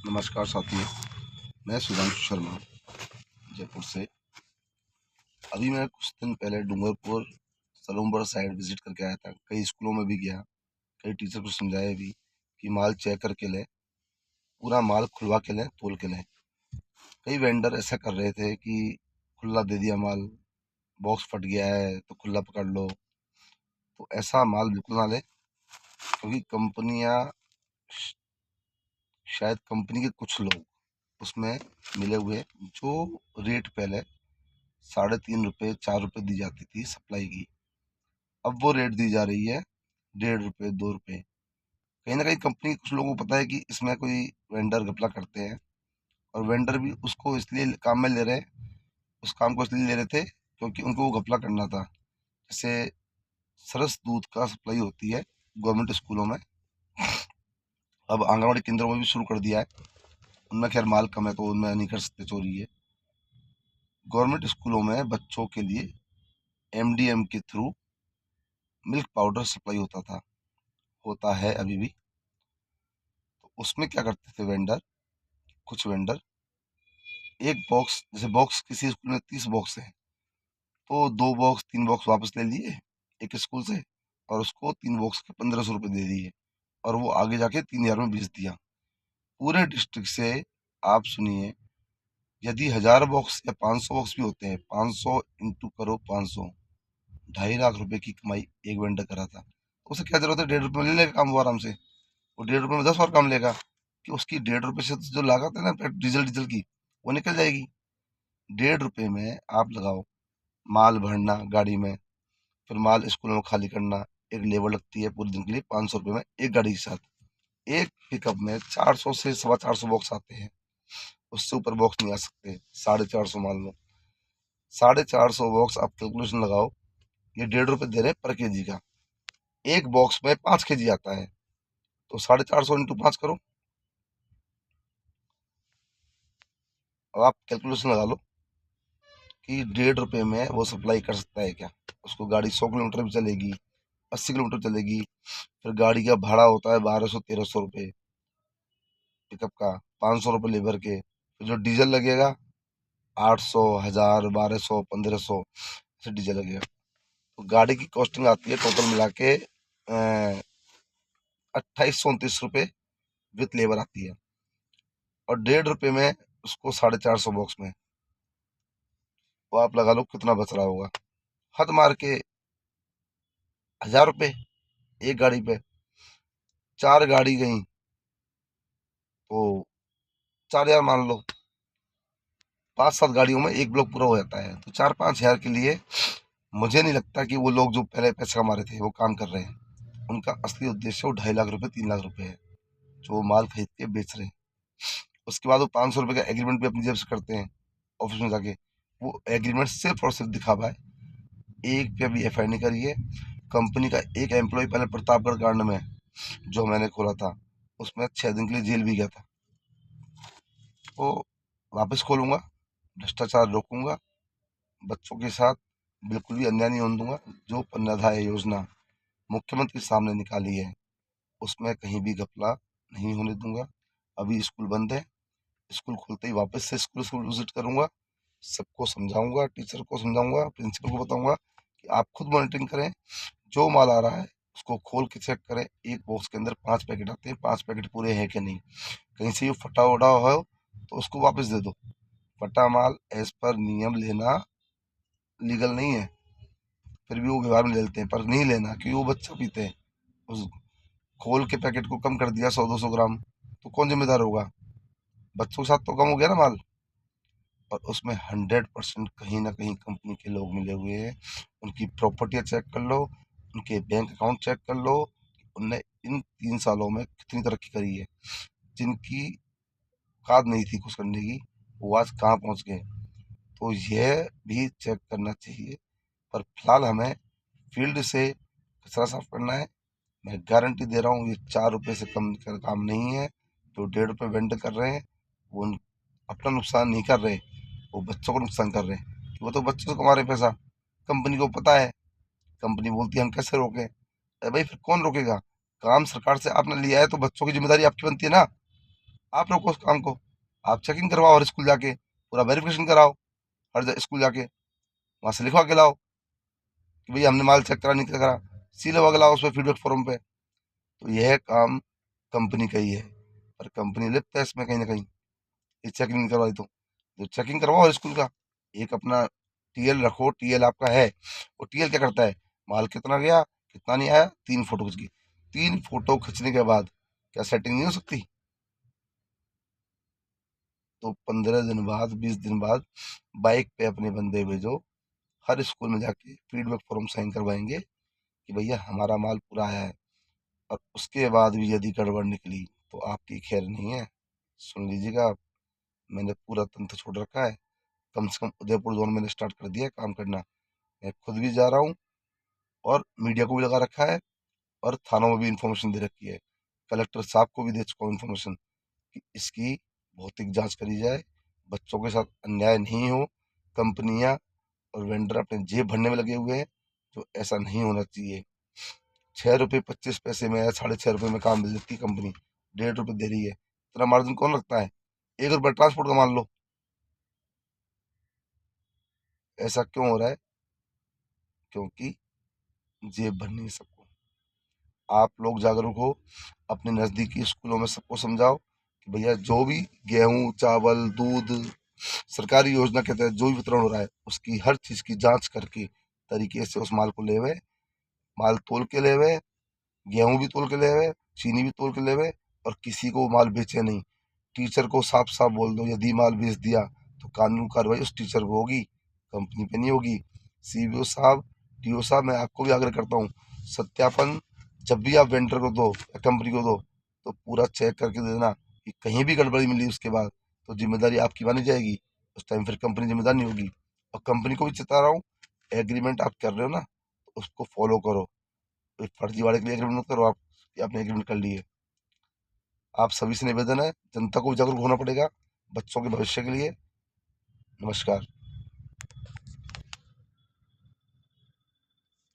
नमस्कार साथियों, मैं सुधांशु शर्मा जयपुर से। अभी मैं कुछ दिन पहले डूंगरपुर सलूमपुर साइड विजिट करके आया था। कई स्कूलों में भी गया, कई टीचर को समझाया भी कि माल चेक करके लें, पूरा माल खुलवा के लें, तोल के लें। कई वेंडर ऐसा कर रहे थे कि खुला दे दिया माल, बॉक्स फट गया है तो खुला पकड़ लो। तो ऐसा माल बिल्कुल ना लें, क्योंकि कंपनियां, शायद कंपनी के कुछ लोग उसमें मिले हुए हैं। जो रेट पहले 3.5 रुपये 4 रुपये दी जाती थी सप्लाई की, अब वो रेट दी जा रही है 1.5 रुपये 2 रुपये। कहीं ना कहीं कंपनी के कुछ लोगों को पता है कि इसमें कोई वेंडर घपला करते हैं, और वेंडर भी उसको इसलिए काम में ले रहे हैं, उस काम को इसलिए ले रहे थे क्योंकि उनको वो घपला करना था। जैसे सरस दूध का सप्लाई होती है गवर्नमेंट स्कूलों में, अब आंगनबाड़ी केंद्रों में भी शुरू कर दिया है। उनमें खैर माल कम है तो उनमें नहीं कर सकते चोरी है। गवर्नमेंट स्कूलों में बच्चों के लिए एमडीएम के थ्रू मिल्क पाउडर सप्लाई होता था, होता है अभी भी। तो उसमें क्या करते थे वेंडर, कुछ वेंडर एक बॉक्स, जैसे बॉक्स किसी स्कूल में 30 बॉक्स है तो 2 बॉक्स 3 बॉक्स वापस ले लिए एक स्कूल से, और उसको 3 बॉक्स के 1500 रुपये दे दिए, और वो आगे जाके 3000 में बेच दिया। पूरे डिस्ट्रिक्ट से आप सुनिए, यदि 1000 बॉक्स या 500 बॉक्स भी होते हैं, 500 इंटू करो 500, 2.5 लाख रुपए की कमाई एक वेंडर करा था। उसे क्या जरूरत है, 1.5 रुपये में ले लेगा काम वो आराम से। वो 1.5 रुपये में 10 और काम लेगा, कि उसकी 1.5 रुपये से जो लागत है ना डीजल डीजल की, वो निकल जाएगी। 1.5 रुपये में आप लगाओ माल भरना गाड़ी में, फिर माल स्कूलों में खाली करना, एक लेबर लगती है पूरे दिन के लिए 500 रुपये में एक गाड़ी के साथ। एक पिकअप में 400 से 450 बॉक्स आते हैं, उससे ऊपर बॉक्स नहीं आ सकते। 450 मान लो, 450 बॉक्स आप कैलकुलेशन लगाओ, ये 1.5 रुपये दे रहे हैं पर केजी का। एक बॉक्स में 5 केजी आता है, तो 450 इंटू 5 करो, अब आप कैलकुलेशन लगा लो कि 1.5 रुपये में वो सप्लाई कर सकता है क्या। उसको गाड़ी 100 किलोमीटर भी चलेगी, 80 किलोमीटर चलेगी, फिर गाड़ी का भाड़ा होता है 1200 1300 रुपये पिकअप का, 500 रुपये लेबर के, फिर जो डीजल लगेगा 800 1000 1200 1500 ऐसे डीजल लगेगा। तो गाड़ी की कॉस्टिंग आती है टोटल मिला के 2829 रुपये विथ लेबर आती है, और 1.5 रुपये में उसको 450 बॉक्स में, वो आप लगा लो कितना बच रहा होगा। हद मार के 1000 रुपये एक गाड़ी पे, 4 गाड़ी गई तो 4000 मान लो, 5 7 गाड़ियों में एक ब्लॉक पूरा हो जाता है। तो 4 5 हज़ार के लिए मुझे नहीं लगता कि वो लोग जो पहले पैसे कमा रहे थे वो काम कर रहे हैं। उनका असली उद्देश्य वो 2.5 लाख रुपये 3 लाख रुपये है जो वो माल खरीद के बेच रहे हैं। उसके बाद वो 500 रुपये का एग्रीमेंट भी अपनी जेब से करते हैं ऑफिस में जाके। वो एग्रीमेंट सिर्फ और सिर्फ दिखावा है, एक पे भी एफ आई नहीं करी है। कंपनी का एक एम्प्लॉय पहले प्रतापगढ़ कांड में जो मैंने खोला था, उसमें 6 दिन के लिए जेल भी गया था। तो वापस खोलूंगा, भ्रष्टाचार रोकूंगा, बच्चों के साथ बिल्कुल भी अन्याय नहीं होने दूंगा। जो अन्नदाय योजना मुख्यमंत्री सामने निकाली है, उसमें कहीं भी घपला नहीं होने दूंगा। अभी स्कूल बंद है, स्कूल खुलते ही वापस से स्कूल स्कूल विजिट करूंगा, सबको समझाऊंगा, टीचर को समझाऊंगा, प्रिंसिपल को बताऊंगा कि आप खुद मॉनिटरिंग करें। जो माल आ रहा है उसको खोल के चेक करें। एक बॉक्स के अंदर 5 पैकेट आते हैं, 5 पैकेट पूरे हैं कि नहीं। कहीं से ये फटा उड़ा हो तो उसको वापस दे दो। फटा माल एज पर नियम लेना लीगल नहीं है, फिर भी वो व्यवहार में ले लेते हैं, पर नहीं लेना क्योंकि वो बच्चा पीते हैं। उस खोल के पैकेट को कम कर दिया 100 200 ग्राम, तो कौन जिम्मेदार होगा। बच्चों के साथ तो कम हो गया ना माल। और उसमें 100% कहीं ना कहीं कंपनी के लोग मिले हुए हैं। उनकी प्रॉपर्टियां चेक कर लो, उनके बैंक अकाउंट चेक कर लो, उनने इन 3 सालों में कितनी तरक्की करी है। जिनकी औकात नहीं थी कुछ करने की, वो आज कहाँ पहुंच गए। तो यह भी चेक करना चाहिए। पर फिलहाल हमें फील्ड से कचरा साफ करना है। मैं गारंटी दे रहा हूँ ये 4 रुपये से कम का काम नहीं है। जो 1.5 रुपये वेंडर कर रहे हैं वो अपना नुकसान नहीं कर रहे, वो बच्चों को नुकसान कर रहे हैं। वो तो बच्चों से कमा रहे पैसा, कंपनी को पता है। कंपनी बोलती है हम कैसे रोकें। अरे भाई फिर कौन रोकेगा। काम सरकार से आपने लिया है तो बच्चों की जिम्मेदारी आपकी बनती है ना। आप रोको उस काम को। आप चेकिंग करवाओ हर स्कूल जाके, पूरा वेरिफिकेशन कराओ हर स्कूल जाके, वहाँ से लिखवा के लाओ कि भैया हमने माल चेक करा नहीं करा, सील लगा के लाओ उस पर फीडबैक फॉर्म पे। तो यह काम कंपनी का ही है, पर कंपनी लिप्त है इसमें कहीं ना कहीं, ये चेकिंग नहीं करवाई तो चेकिंग करवाओ हर स्कूल का। एक अपना टीएल रखो, टीएल आपका है, वो टीएल क्या करता है, माल कितना गया कितना नहीं आया, 3 फोटो खींच गई। 3 फोटो खींचने के बाद क्या सेटिंग नहीं हो सकती? तो 15 दिन बाद 20 दिन बाद बाइक पे अपने बंदे भेजो, हर स्कूल में जाके फीडबैक फॉर्म साइन करवाएंगे कि भैया हमारा माल पूरा आया है। और उसके बाद भी यदि गड़बड़ निकली तो आपकी खैर नहीं है। सुन लीजिएगा आप, मैंने पूरा तंत्र छोड़ रखा है, कम से कम उदयपुर जोन मैंने स्टार्ट कर दिया है काम करना। मैं खुद भी जा रहा हूँ और मीडिया को भी लगा रखा है, और थानों में भी इंफॉर्मेशन दे रखी है, कलेक्टर साहब को भी दे चुका हूँ इन्फॉर्मेशन कि इसकी भौतिक जांच करी जाए, बच्चों के साथ अन्याय नहीं हो। कंपनियां और वेंडर अपने जेब भरने में लगे हुए हैं, तो ऐसा नहीं होना चाहिए। 6 रुपये 25 पैसे में या 6.5 रुपये में काम दे देती है कंपनी, 1.5 रुपये दे रही है, इतना मार्जिन कौन रखता है? 1 रुपये ट्रांसपोर्ट का मान लो। ऐसा क्यों हो रहा है? क्योंकि जेब भरनी है सबको। आप लोग जागरूक हो, अपने नज़दीकी स्कूलों में सबको समझाओ कि भैया जो भी गेहूं चावल दूध सरकारी योजना के तहत जो भी वितरण हो रहा है, उसकी हर चीज़ की जांच करके तरीके से उस माल को लेवे, माल तोल के लेवे, गेहूं भी तोल के लेवे, चीनी भी तोल के लेवे, और किसी को माल बेचे नहीं। टीचर को साफ साफ बोल दो, यदि माल बेच दिया तो कानूनी कार्रवाई उस टीचर पे होगी, कंपनी पे नहीं होगी। सीबीओ साहब, डीओ साहब, मैं आपको भी आग्रह करता हूँ, सत्यापन जब भी आप वेंडर को दो या कंपनी को दो, तो पूरा चेक करके दे देना कि कहीं भी गड़बड़ी मिली उसके बाद तो जिम्मेदारी आपकी मानी जाएगी। उस टाइम फिर कंपनी जिम्मेदार नहीं होगी। और कंपनी को भी चेता रहा हूँ, एग्रीमेंट आप कर रहे हो ना, तो उसको फॉलो करो। कोई फर्जीवाड़े के लिए एग्रीमेंट मत करो आप कि आपने एग्रीमेंट कर लिए। आप सभी से निवेदन है, जनता को भी जागरूक होना पड़ेगा बच्चों के भविष्य के लिए। नमस्कार।